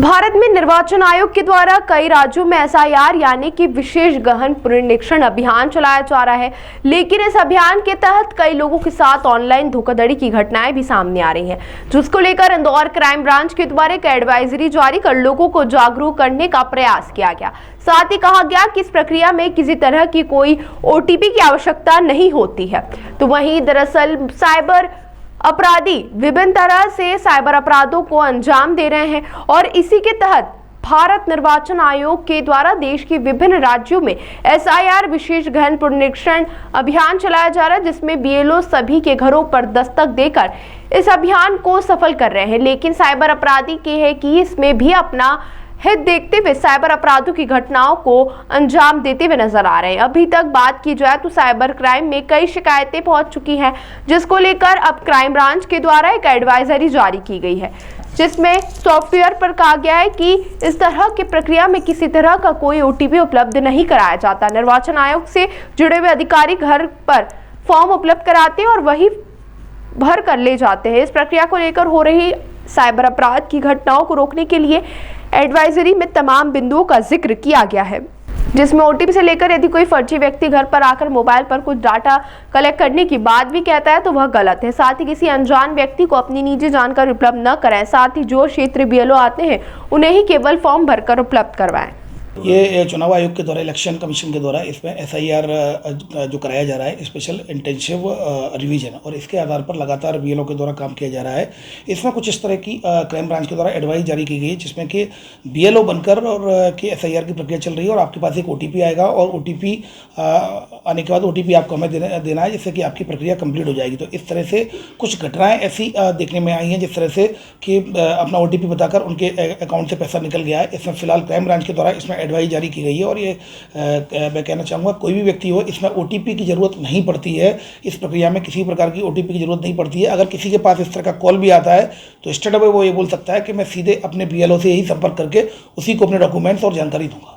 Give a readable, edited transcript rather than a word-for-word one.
भारत में निर्वाचन आयोग के द्वारा कई राज्यों में एसआईआर यानी कि विशेष गहन पुनरीक्षण अभियान चलाया जा रहा है, लेकिन इस अभियान के तहत कई लोगों के साथ ऑनलाइन धोखाधड़ी की घटनाएं भी सामने आ रही हैं, जिसको लेकर इंदौर क्राइम ब्रांच के द्वारा एक एडवाइजरी जारी कर लोगों को जागरूक करने का प्रयास किया गया। साथ ही कहा गया कि इस प्रक्रिया में किसी तरह की कोई ओटीपी की आवश्यकता नहीं होती है। तो वहीं दरअसल साइबर अपराधी विभिन्न तरह से साइबर अपराधों को अंजाम दे रहे हैं और इसी के तहत भारत निर्वाचन आयोग के द्वारा देश के विभिन्न राज्यों में एसआईआर विशेष गहन पुनरीक्षण अभियान चलाया जा रहा है, जिसमें बीएलओ सभी के घरों पर दस्तक देकर इस अभियान को सफल कर रहे हैं। लेकिन साइबर अपराधी के है कि इसमें भी अपना हित देखते हुए साइबर अपराधों की घटनाओं को अंजाम देते हुए नजर आ रहे हैं। अभी तक बात की जाए तो साइबर क्राइम में कई शिकायतें पहुंच चुकी हैं, जिसको लेकर अब क्राइम ब्रांच के द्वारा एक एडवाइजरी जारी की गई है, जिसमें सॉफ्टवेयर पर कहा गया है कि इस तरह की प्रक्रिया में किसी तरह का कोई ओटीपी उपलब्ध नहीं कराया जाता। निर्वाचन आयोग से जुड़े हुए अधिकारी घर पर फॉर्म उपलब्ध कराते हैं और वही भर कर ले जाते हैं। इस प्रक्रिया को लेकर हो रही साइबर अपराध की घटनाओं को रोकने के लिए एडवाइजरी में तमाम बिंदुओं का जिक्र किया गया है, जिसमें ओटीपी से लेकर यदि कोई फर्जी व्यक्ति घर पर आकर मोबाइल पर कुछ डाटा कलेक्ट करने की बात भी कहता है तो वह गलत है। साथ ही किसी अनजान व्यक्ति को अपनी निजी जानकारी उपलब्ध न कराएं। साथ ही जो क्षेत्रीय बीएलओ आते हैं उन्हें ही केवल फॉर्म भरकर उपलब्ध करवाएं। ये चुनाव आयोग के द्वारा, इलेक्शन कमीशन के द्वारा इसमें एसआईआर जो कराया जा रहा है, स्पेशल इंटेंसिव रिवीजन, और इसके आधार पर लगातार बीएलओ के द्वारा काम किया जा रहा है। इसमें कुछ इस तरह की क्राइम ब्रांच के द्वारा एडवाइस जारी की गई है, जिसमें कि बीएलओ बनकर और कि एसआईआर की प्रक्रिया चल रही है और आपके पास एक ओटीपी आएगा और ओटीपी आने के बाद ओटीपी आपको हमें देना है, जिससे कि आपकी प्रक्रिया कंप्लीट हो जाएगी। तो इस तरह से कुछ घटनाएँ ऐसी देखने में आई हैं जिस तरह से कि अपना ओटीपी बताकर उनके अकाउंट से पैसा निकल गया है। इसमें फिलहाल क्राइम ब्रांच के द्वारा इसमें एडवाइस जारी की गई है और ये मैं कहना चाहूँगा कोई भी व्यक्ति हो, इसमें ओटीपी की ज़रूरत नहीं पड़ती है। इस प्रक्रिया में किसी प्रकार की ओटीपी की ज़रूरत नहीं पड़ती है। अगर किसी के पास इस तरह का कॉल भी आता है तो स्टेट अवे वो ये बोल सकता है कि मैं सीधे अपने बीएलओ से यही संपर्क करके उसी को अपने डॉक्यूमेंट्स और जानकारी दूंगा।